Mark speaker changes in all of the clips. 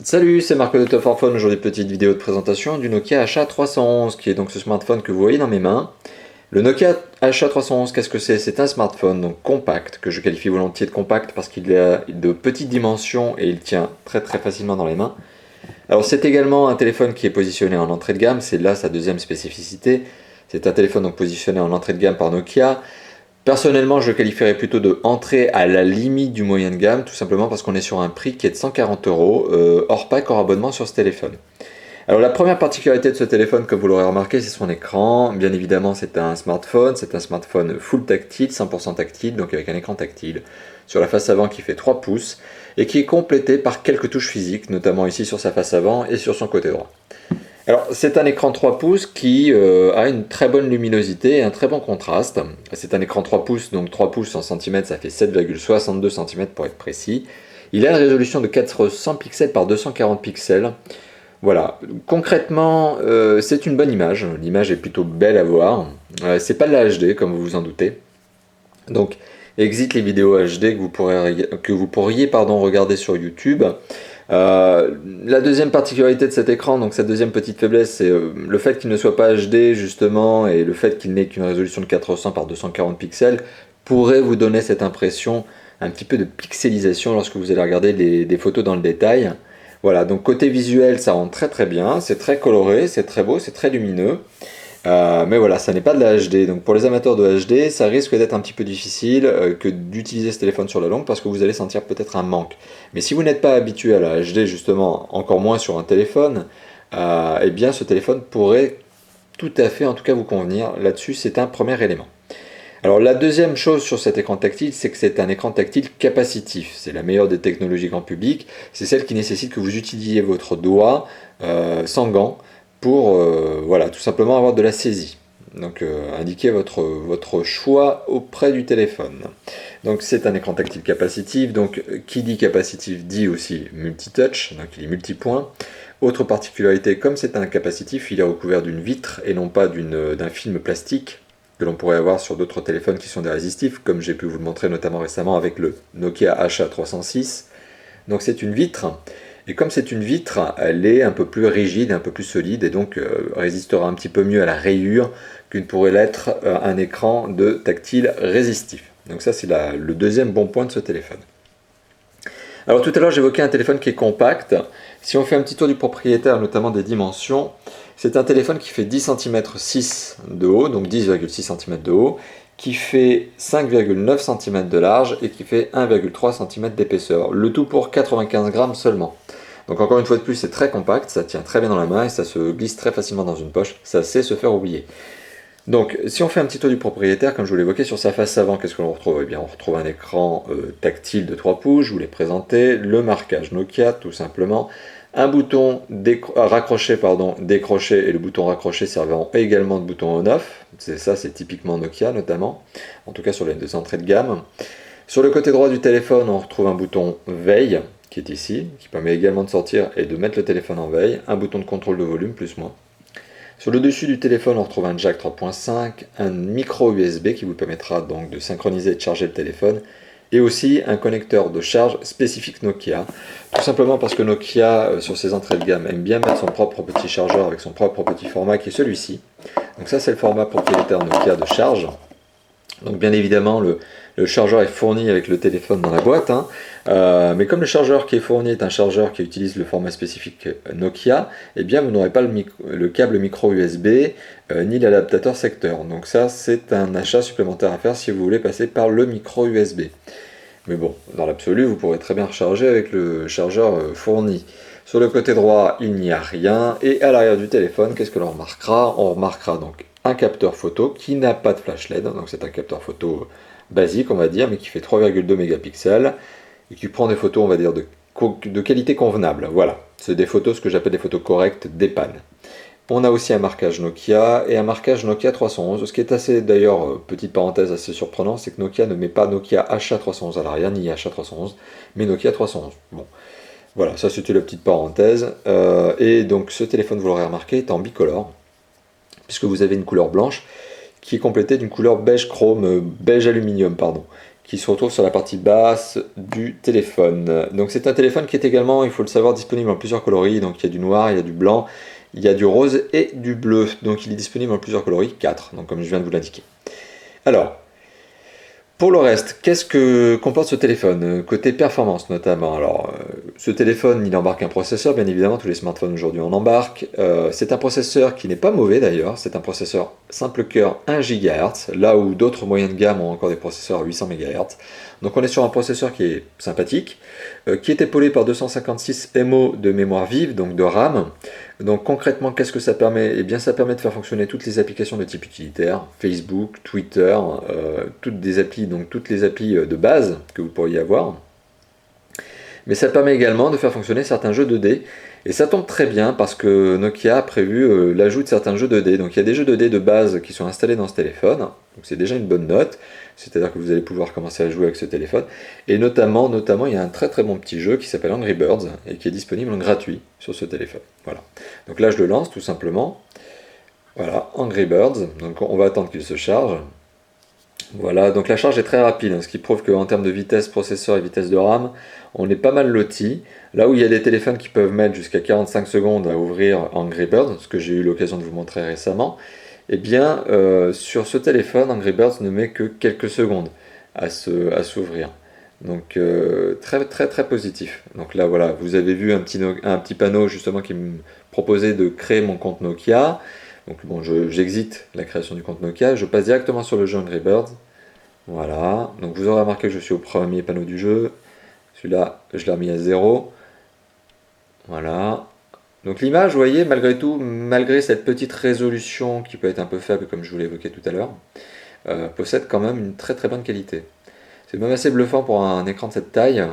Speaker 1: Salut, c'est Marco de Top 4 Phone. Aujourd'hui, petite vidéo de présentation du Nokia HA311, qui est donc ce smartphone que vous voyez dans mes mains. Le Nokia HA311, qu'est-ce que c'est? C'est un smartphone donc compact, que je qualifie volontiers de compact parce qu'il a de petites dimensions et il tient très facilement dans les mains. Alors c'est également un téléphone qui est positionné en entrée de gamme, c'est là sa deuxième spécificité. C'est un téléphone donc positionné en entrée de gamme par Nokia. Personnellement, je le qualifierais plutôt de entrée à la limite du moyen de gamme, tout simplement parce qu'on est sur un prix qui est de 140 euros, hors pack, hors abonnement sur ce téléphone. Alors la première particularité de ce téléphone, comme vous l'aurez remarqué, c'est son écran. Bien évidemment, c'est un smartphone full tactile, 100% tactile, donc avec un écran tactile sur la face avant qui fait 3 pouces et qui est complété par quelques touches physiques, notamment ici sur sa face avant et sur son côté droit. Alors, c'est un écran 3 pouces qui a une très bonne luminosité et un très bon contraste. C'est un écran 3 pouces, donc 3 pouces en centimètres, ça fait 7,62 cm pour être précis. Il a une résolution de 400 pixels par 240 pixels. Voilà, concrètement, c'est une bonne image. L'image est plutôt belle à voir. C'est pas de la HD, comme vous vous en doutez. Donc, exit les vidéos HD que vous pourriez regarder sur YouTube. La deuxième particularité de cet écran, donc cette deuxième petite faiblesse, c'est le fait qu'il ne soit pas HD justement et le fait qu'il n'ait qu'une résolution de 400 par 240 pixels pourrait vous donner cette impression un petit peu de pixelisation lorsque vous allez regarder des photos dans le détail. Voilà, donc côté visuel, ça rend très bien, c'est très coloré, c'est très beau, c'est très lumineux. Mais voilà, ça n'est pas de la HD. Donc pour les amateurs de HD, ça risque d'être un petit peu difficile que d'utiliser ce téléphone sur la longue parce que vous allez sentir peut-être un manque. Mais si vous n'êtes pas habitué à la HD, justement, encore moins sur un téléphone, eh bien ce téléphone pourrait tout à fait, en tout cas, vous convenir. Là-dessus, c'est un premier élément. Alors la deuxième chose sur cet écran tactile, c'est que c'est un écran tactile capacitif. C'est la meilleure des technologies grand public. C'est celle qui nécessite que vous utilisiez votre doigt sans gants pour voilà, tout simplement avoir de la saisie. Donc indiquez votre choix auprès du téléphone. Donc c'est un écran tactile capacitif. Donc qui dit capacitif dit aussi multitouch, donc il est multipoint. Autre particularité, comme c'est un capacitif, il est recouvert d'une vitre et non pas d'un film plastique que l'on pourrait avoir sur d'autres téléphones qui sont des résistifs, comme j'ai pu vous le montrer notamment récemment avec le Nokia HA306. Donc c'est une vitre, et comme c'est une vitre, elle est un peu plus rigide, un peu plus solide, et donc résistera un petit peu mieux à la rayure qu'une pourrait l'être un écran de tactile résistif. Donc ça c'est le deuxième bon point de ce téléphone. Alors tout à l'heure j'évoquais un téléphone qui est compact. Si on fait un petit tour du propriétaire, notamment des dimensions, c'est un téléphone qui fait 10 cm 6 de haut, donc 10,6 cm de haut, qui fait 5,9 cm de large et qui fait 1,3 cm d'épaisseur. Le tout pour 95 grammes seulement. Donc encore une fois de plus, c'est très compact, ça tient très bien dans la main et ça se glisse très facilement dans une poche, ça sait se faire oublier. Donc, si on fait un petit tour du propriétaire, comme je vous l'évoquais, sur sa face avant, qu'est-ce que l'on retrouve? Eh bien, on retrouve un écran tactile de 3 pouces, je vous l'ai présenté, le marquage Nokia, tout simplement, un bouton raccroché, décroché, et le bouton raccroché servant également de bouton on-off. C'est ça, c'est typiquement Nokia, notamment, en tout cas sur les deux entrées de gamme. Sur le côté droit du téléphone, on retrouve un bouton veille, qui est ici, qui permet également de sortir et de mettre le téléphone en veille, un bouton de contrôle de volume, plus-moins. Sur le dessus du téléphone, on retrouve un jack 3.5, un micro USB qui vous permettra donc de synchroniser et de charger le téléphone, et aussi un connecteur de charge spécifique Nokia, tout simplement parce que Nokia, sur ses entrées de gamme, aime bien mettre son propre petit chargeur avec son propre petit format qui est celui-ci. Donc ça c'est le format propriétaire Nokia de charge. Donc bien évidemment le chargeur est fourni avec le téléphone dans la boîte, hein. Mais comme le chargeur qui est fourni est un chargeur qui utilise le format spécifique Nokia, eh bien vous n'aurez pas le câble micro USB ni l'adaptateur secteur. Donc ça c'est un achat supplémentaire à faire si vous voulez passer par le micro USB. Mais bon, dans l'absolu, vous pourrez très bien recharger avec le chargeur fourni. Sur le côté droit, il n'y a rien. Et à l'arrière du téléphone, qu'est-ce que l'on remarquera? On remarquera donc un capteur photo qui n'a pas de flash LED. Donc c'est un capteur photo basique, on va dire, mais qui fait 3,2 mégapixels et qui prend des photos, on va dire, de qualité convenable. Voilà, c'est des photos, ce que j'appelle des photos correctes, des pannes. On a aussi un marquage Nokia et un marquage Nokia 311. Ce qui est assez, d'ailleurs, petite parenthèse assez surprenant, c'est que Nokia ne met pas Nokia HA311 à l'arrière, ni HA311, mais Nokia 311. Bon, voilà, ça c'était la petite parenthèse. Et donc ce téléphone, vous l'aurez remarqué, est en bicolore, puisque vous avez une couleur blanche qui est complétée d'une couleur beige chrome, beige aluminium, pardon. qui se retrouve sur la partie basse du téléphone. Donc c'est un téléphone qui est également, il faut le savoir, disponible en plusieurs coloris. Donc il y a du noir, il y a du blanc, il y a du rose et du bleu. Donc il est disponible en plusieurs coloris, 4, donc comme je viens de vous l'indiquer. Alors, pour le reste, qu'est-ce que comporte ce téléphone? Côté performance notamment. Alors, ce téléphone, il embarque un processeur, bien évidemment, tous les smartphones aujourd'hui en embarquent. C'est un processeur qui n'est pas mauvais d'ailleurs, c'est un processeur simple cœur 1 GHz, là où d'autres moyens de gamme ont encore des processeurs à 800 MHz. Donc on est sur un processeur qui est sympathique, qui est épaulé par 256 MO de mémoire vive, donc de RAM. Donc concrètement, qu'est-ce que ça permet? Eh bien ça permet de faire fonctionner toutes les applications de type utilitaire, Facebook, Twitter, toutes les applis de base que vous pourriez avoir. Mais ça permet également de faire fonctionner certains jeux 2D. Et ça tombe très bien parce que Nokia a prévu l'ajout de certains jeux 2D. Donc il y a des jeux 2D de base qui sont installés dans ce téléphone. Donc c'est déjà une bonne note. C'est-à-dire que vous allez pouvoir commencer à jouer avec ce téléphone. Et notamment il y a un très très bon petit jeu qui s'appelle Angry Birds et qui est disponible en gratuit sur ce téléphone. Voilà. Donc là je le lance tout simplement. Voilà, Angry Birds. Donc on va attendre qu'il se charge. Voilà, donc la charge est très rapide, ce qui prouve qu'en termes de vitesse processeur et vitesse de RAM, on est pas mal loti. Là où il y a des téléphones qui peuvent mettre jusqu'à 45 secondes à ouvrir Angry Birds, ce que j'ai eu l'occasion de vous montrer récemment, eh bien sur ce téléphone, Angry Birds ne met que quelques secondes à s'ouvrir. Donc très très très positif. Donc là voilà, vous avez vu un petit panneau justement qui me proposait de créer mon compte Nokia. Donc bon, j'exite la création du compte Nokia, je passe directement sur le jeu Angry Birds. Voilà, donc vous aurez remarqué que je suis au premier panneau du jeu. Celui-là, je l'ai remis à 0. Voilà. Donc l'image, vous voyez, malgré tout, malgré cette petite résolution qui peut être un peu faible, comme je vous l'ai évoqué tout à l'heure, possède quand même une très très bonne qualité. C'est même assez bluffant pour un écran de cette taille,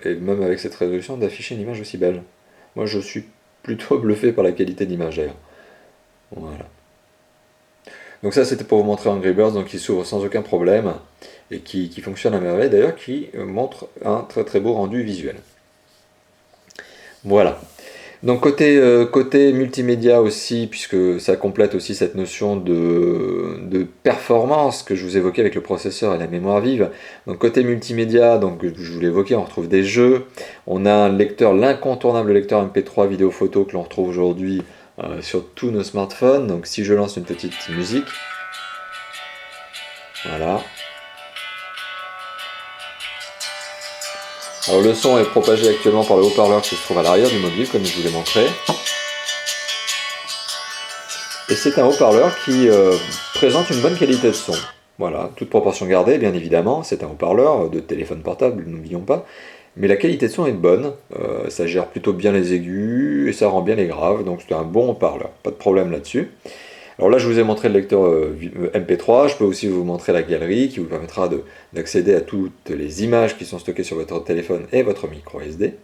Speaker 1: et même avec cette résolution, d'afficher une image aussi belle. Moi, je suis plutôt bluffé par la qualité d'image d'ailleurs. Voilà. Donc ça c'était pour vous montrer Angry Birds, donc qui s'ouvre sans aucun problème et qui fonctionne à merveille d'ailleurs, qui montre un très très beau rendu visuel. Voilà. Donc côté multimédia aussi, puisque ça complète aussi cette notion de performance que je vous évoquais avec le processeur et la mémoire vive. Donc côté multimédia, donc je vous l'ai évoqué, on retrouve des jeux, on a un lecteur, l'incontournable lecteur MP3 vidéo photo que l'on retrouve aujourd'hui sur tous nos smartphones. Donc si je lance une petite musique, voilà. Alors le son est propagé actuellement par le haut-parleur qui se trouve à l'arrière du mobile, comme je vous l'ai montré. Et c'est un haut-parleur qui présente une bonne qualité de son. Voilà, toute proportion gardée, bien évidemment, c'est un haut-parleur de téléphone portable, n'oublions pas. Mais la qualité de son est bonne, ça gère plutôt bien les aigus et ça rend bien les graves, donc c'est un bon haut-parleur, pas de problème là-dessus. Alors là je vous ai montré le lecteur MP3, je peux aussi vous montrer la galerie qui vous permettra d'accéder à toutes les images qui sont stockées sur votre téléphone et votre micro SD.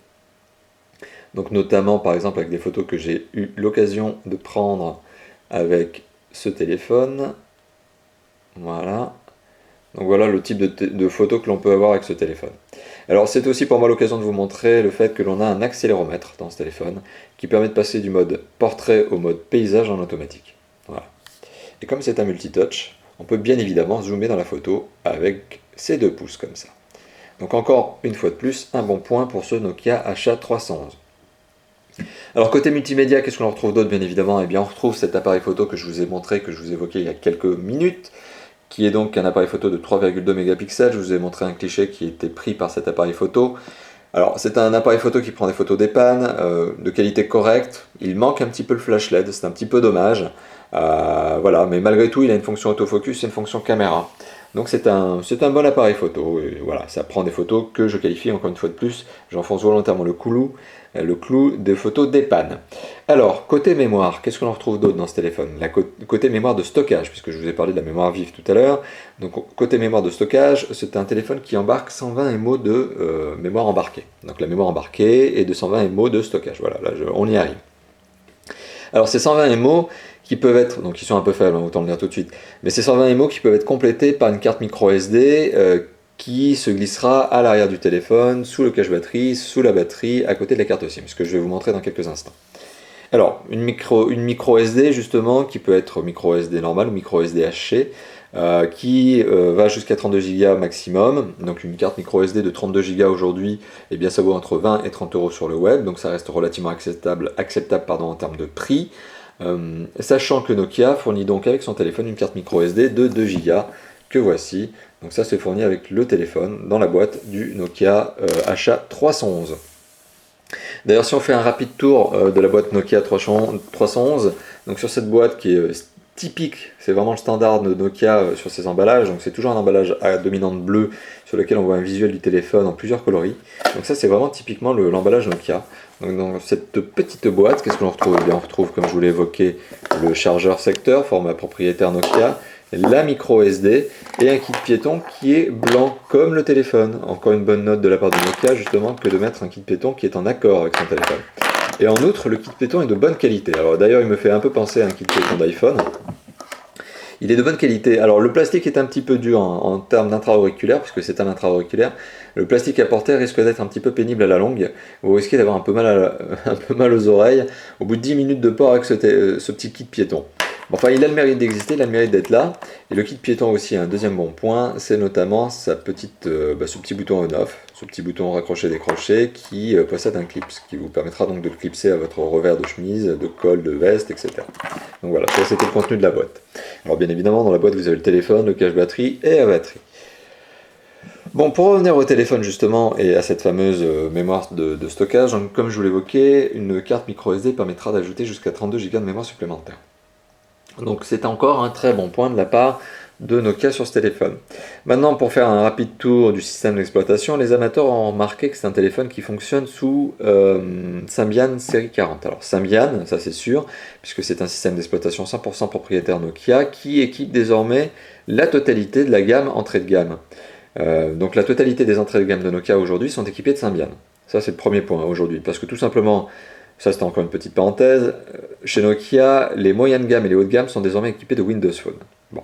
Speaker 1: Donc notamment par exemple avec des photos que j'ai eu l'occasion de prendre avec ce téléphone. Voilà. Donc voilà le type de photos que l'on peut avoir avec ce téléphone. Alors c'est aussi pour moi l'occasion de vous montrer le fait que l'on a un accéléromètre dans ce téléphone qui permet de passer du mode portrait au mode paysage en automatique. Voilà. Et comme c'est un multitouch, on peut bien évidemment zoomer dans la photo avec ses 2 pouces comme ça. Donc encore une fois de plus, un bon point pour ce Nokia HA311. Alors côté multimédia, qu'est-ce qu'on retrouve d'autre bien évidemment? Eh bien on retrouve cet appareil photo que je vous ai montré, que je vous évoquais il y a quelques minutes, qui est donc un appareil photo de 3,2 mégapixels. Je vous ai montré un cliché qui était pris par cet appareil photo. Alors c'est un appareil photo qui prend des photos des pannes, de qualité correcte. Il manque un petit peu le flash LED, c'est un petit peu dommage. Voilà, mais malgré tout il a une fonction autofocus et une fonction caméra. Donc c'est un bon appareil photo, et voilà, ça prend des photos que je qualifie encore une fois de plus, j'enfonce volontairement le clou des photos des pannes. Alors, côté mémoire, qu'est-ce qu'on retrouve d'autre dans ce téléphone? Côté mémoire de stockage, puisque je vous ai parlé de la mémoire vive tout à l'heure. Donc côté mémoire de stockage, c'est un téléphone qui embarque 120 MO de mémoire embarquée. Donc la mémoire embarquée et 220 MO de stockage, voilà, là on y arrive. Alors ces 120 MO qui peuvent être, donc ils sont un peu faibles, autant le dire tout de suite, mais ces 120 MO qui peuvent être complétés par une carte micro SD qui se glissera à l'arrière du téléphone, sous le cache batterie, sous la batterie, à côté de la carte SIM, ce que je vais vous montrer dans quelques instants. Alors, une micro SD justement, qui peut être micro SD normal ou micro SD haché, qui va jusqu'à 32 Go maximum. Donc une carte micro SD de 32 Go aujourd'hui, eh bien ça vaut entre 20 et 30 euros sur le web, donc ça reste relativement acceptable pardon, en termes de prix. Sachant que Nokia fournit donc avec son téléphone une carte micro SD de 2 Go que voici. Donc ça c'est fourni avec le téléphone dans la boîte du Nokia HA311. D'ailleurs, si on fait un rapide tour de la boîte Nokia 311, donc sur cette boîte qui est typique, c'est vraiment le standard de Nokia sur ses emballages, donc c'est toujours un emballage à dominante bleue sur lequel on voit un visuel du téléphone en plusieurs coloris. Donc ça c'est vraiment typiquement l'emballage Nokia. Donc dans cette petite boîte, qu'est-ce que l'on retrouve? Eh bien, on retrouve, comme je vous l'ai évoqué, le chargeur secteur, format propriétaire Nokia, la micro SD et un kit piéton qui est blanc comme le téléphone. Encore une bonne note de la part de Nokia justement que de mettre un kit piéton qui est en accord avec son téléphone. Et en outre, le kit piéton est de bonne qualité. Alors d'ailleurs, il me fait un peu penser à un kit piéton d'iPhone. Il est de bonne qualité. Alors le plastique est un petit peu dur en termes d'intra-auriculaire, puisque c'est un intra-auriculaire. Le plastique apporté risque d'être un petit peu pénible à la longue. Vous risquez d'avoir un peu mal aux oreilles au bout de 10 minutes de port avec ce petit kit piéton. Enfin, il a le mérite d'exister, il a le mérite d'être là. Et le kit piéton aussi, un deuxième bon point, c'est notamment ce petit bouton on-off, ce petit bouton raccroché-décroché qui possède un clip, ce qui vous permettra donc de le clipser à votre revers de chemise, de col, de veste, etc. Donc voilà, ça c'était le contenu de la boîte. Alors bien évidemment, dans la boîte, vous avez le téléphone, le cache-batterie et la batterie. Bon, pour revenir au téléphone justement et à cette fameuse mémoire de stockage, donc, comme je vous l'évoquais, une carte micro SD permettra d'ajouter jusqu'à 32 Go de mémoire supplémentaire. Donc c'est encore un très bon point de la part de Nokia sur ce téléphone. Maintenant, pour faire un rapide tour du système d'exploitation, les amateurs ont remarqué que c'est un téléphone qui fonctionne sous Symbian série 40. Alors Symbian, ça c'est sûr, puisque c'est un système d'exploitation 100% propriétaire Nokia qui équipe désormais la totalité de la gamme entrée de gamme. Donc la totalité des entrées de gamme de Nokia aujourd'hui sont équipées de Symbian. Ça c'est le premier point aujourd'hui, parce que tout simplement, ça c'était encore une petite parenthèse, chez Nokia, les moyennes de gamme et les hauts de gamme sont désormais équipés de Windows Phone. Bon.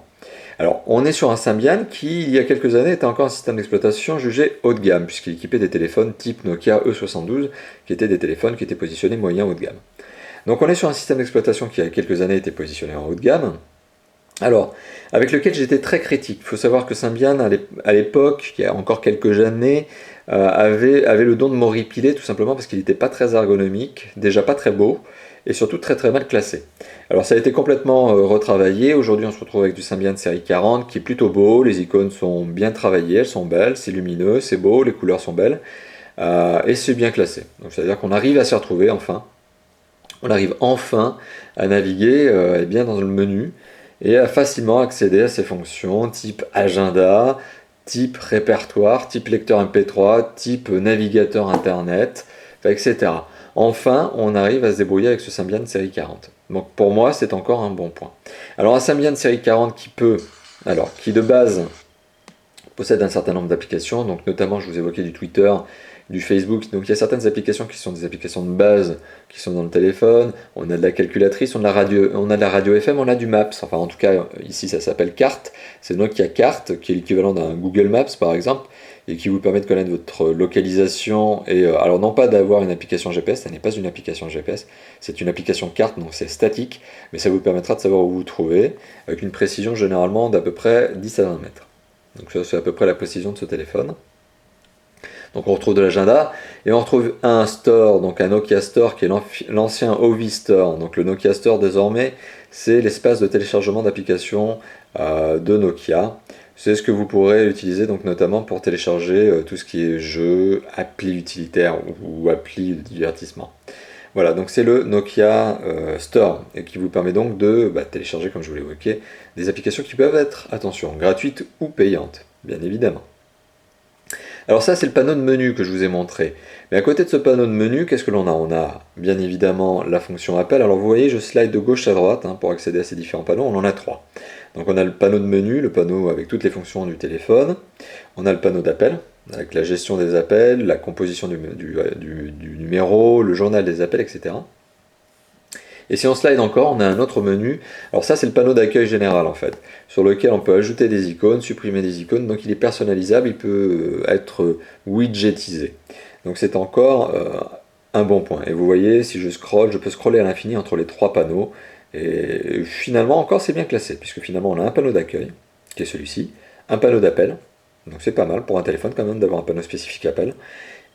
Speaker 1: Alors on est sur un Symbian qui, il y a quelques années, était encore un système d'exploitation jugé haut de gamme, puisqu'il équipait des téléphones type Nokia E72, qui étaient des téléphones qui étaient positionnés moyen haut de gamme. Donc on est sur un système d'exploitation qui, il y a quelques années, était positionné en haut de gamme, alors, avec lequel j'étais très critique. Il faut savoir que Symbian, à l'époque, il y a encore quelques années, avait le don de m'horripiler tout simplement parce qu'il n'était pas très ergonomique, déjà pas très beau, et surtout très très mal classé. Alors ça a été complètement retravaillé, aujourd'hui on se retrouve avec du Symbian série 40 qui est plutôt beau, les icônes sont bien travaillées, elles sont belles, c'est lumineux, c'est beau, les couleurs sont belles, et c'est bien classé. Donc c'est-à-dire qu'on arrive à s'y retrouver enfin, on arrive enfin à naviguer bien dans le menu, et à facilement accéder à ces fonctions type agenda, type répertoire, type lecteur MP3, type navigateur internet, etc. Enfin, on arrive à se débrouiller avec ce Symbian série 40. Donc pour moi, c'est encore un bon point. Alors un Symbian série 40 qui de base possède un certain nombre d'applications, donc notamment je vous évoquais du Twitter, du Facebook, donc il y a certaines applications qui sont des applications de base qui sont dans le téléphone, on a de la calculatrice, on a de la radio FM, on a du Maps, enfin en tout cas ici ça s'appelle Carte, c'est Nokia Carte qui est l'équivalent d'un Google Maps par exemple, et qui vous permet de connaître votre localisation, et alors non pas d'avoir une application GPS, ça n'est pas une application GPS, c'est une application carte, donc c'est statique, mais ça vous permettra de savoir où vous vous trouvez, avec une précision généralement d'à peu près 10 à 20 mètres. Donc ça c'est à peu près la précision de ce téléphone. Donc on retrouve de l'agenda, et on retrouve un store, donc un Nokia Store qui est l'ancien Ovi Store. Donc le Nokia Store désormais, c'est l'espace de téléchargement d'applications de Nokia. C'est ce que vous pourrez utiliser donc notamment pour télécharger tout ce qui est jeux, applis utilitaires ou applis de divertissement. Voilà, donc c'est le Nokia Store, et qui vous permet donc de télécharger, comme je vous l'évoquais, des applications qui peuvent être, attention, gratuites ou payantes, bien évidemment. Alors ça, c'est le panneau de menu que je vous ai montré. Mais à côté de ce panneau de menu, qu'est-ce que l'on a? On a bien évidemment la fonction appel. Alors vous voyez, je slide de gauche à droite pour accéder à ces différents panneaux. On en a trois. Donc on a le panneau de menu, le panneau avec toutes les fonctions du téléphone. On a le panneau d'appel, avec la gestion des appels, la composition du numéro, le journal des appels, etc. Et si on slide encore, on a un autre menu. Alors ça, c'est le panneau d'accueil général en fait, sur lequel on peut ajouter des icônes, supprimer des icônes. Donc il est personnalisable, il peut être widgetisé. Donc c'est encore un bon point. Et vous voyez, si je scrolle, je peux scroller à l'infini entre les 3 panneaux. Et finalement, encore, c'est bien classé, puisque finalement, on a un panneau d'accueil, qui est celui-ci, un panneau d'appel, donc c'est pas mal pour un téléphone quand même d'avoir un panneau spécifique appel,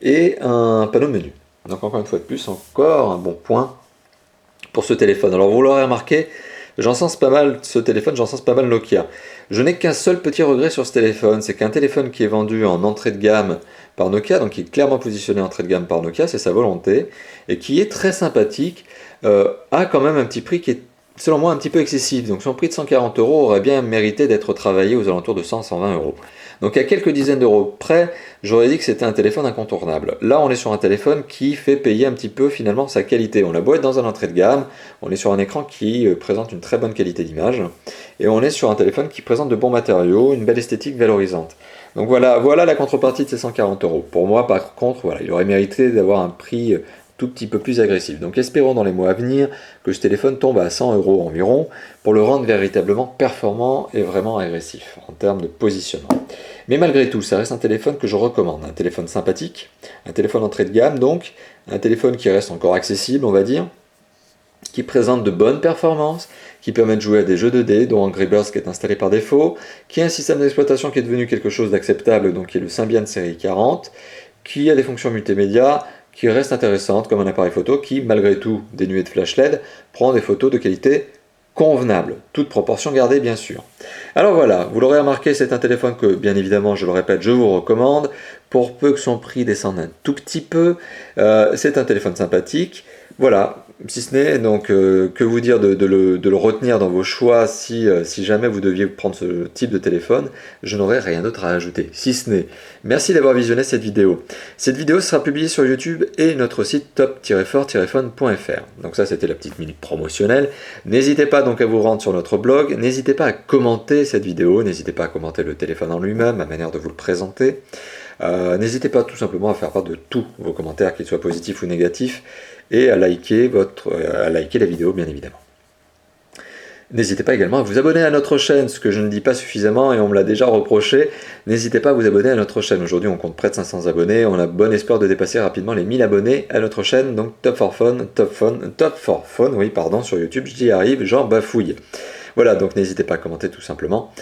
Speaker 1: et un panneau menu. Donc encore une fois de plus, encore un bon point pour ce téléphone. Alors vous l'aurez remarqué, j'encense pas mal ce téléphone, j'encense pas mal Nokia. Je n'ai qu'un seul petit regret sur ce téléphone, c'est qu'un téléphone qui est vendu en entrée de gamme par Nokia, donc qui est clairement positionné en entrée de gamme par Nokia, c'est sa volonté, et qui est très sympathique, a quand même un petit prix qui est selon moi un petit peu excessif. Donc son prix de 140 € aurait bien mérité d'être travaillé aux alentours de 100-120 €. Donc à quelques dizaines d'euros près, j'aurais dit que c'était un téléphone incontournable. Là, on est sur un téléphone qui fait payer un petit peu finalement sa qualité. On a beau être dans un entrée de gamme, on est sur un écran qui présente une très bonne qualité d'image, et on est sur un téléphone qui présente de bons matériaux, une belle esthétique valorisante. Donc voilà la contrepartie de ces 140 €. Pour moi, par contre, voilà, il aurait mérité d'avoir un prix tout petit peu plus agressif. Donc espérons dans les mois à venir que ce téléphone tombe à 100 € environ pour le rendre véritablement performant et vraiment agressif en termes de positionnement. Mais malgré tout, ça reste un téléphone que je recommande. Un téléphone sympathique, un téléphone entrée de gamme donc, un téléphone qui reste encore accessible on va dire, qui présente de bonnes performances, qui permet de jouer à des jeux 2D, dont Angry Birds qui est installé par défaut, qui a un système d'exploitation qui est devenu quelque chose d'acceptable, donc qui est le Symbian série 40, qui a des fonctions multimédia, qui reste intéressante comme un appareil photo qui, malgré tout dénué de flash LED, prend des photos de qualité convenable, toute proportion gardée bien sûr. Alors voilà, vous l'aurez remarqué, c'est un téléphone que, bien évidemment, je le répète, je vous recommande, pour peu que son prix descende un tout petit peu, c'est un téléphone sympathique, voilà, si ce n'est, donc, que vous dire de le retenir dans vos choix si jamais vous deviez prendre ce type de téléphone, je n'aurai rien d'autre à ajouter, si ce n'est. Merci d'avoir visionné cette vidéo. Cette vidéo sera publiée sur YouTube et notre site top-fort-phone.fr. Donc ça, c'était la petite minute promotionnelle. N'hésitez pas donc à vous rendre sur notre blog, n'hésitez pas à commenter cette vidéo, n'hésitez pas à commenter le téléphone en lui-même, la manière de vous le présenter. N'hésitez pas tout simplement à faire part de tous vos commentaires, qu'ils soient positifs ou négatifs, et à liker la vidéo bien évidemment. N'hésitez pas également à vous abonner à notre chaîne, ce que je ne dis pas suffisamment et on me l'a déjà reproché. N'hésitez pas à vous abonner à notre chaîne. Aujourd'hui on compte près de 500 abonnés, on a bon espoir de dépasser rapidement les 1000 abonnés à notre chaîne, donc Top for Phone, oui pardon, sur YouTube, j'y arrive, j'en bafouille. Voilà, donc n'hésitez pas à commenter tout simplement.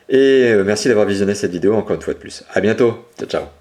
Speaker 1: Et merci d'avoir visionné cette vidéo encore une fois de plus. A bientôt, ciao ciao.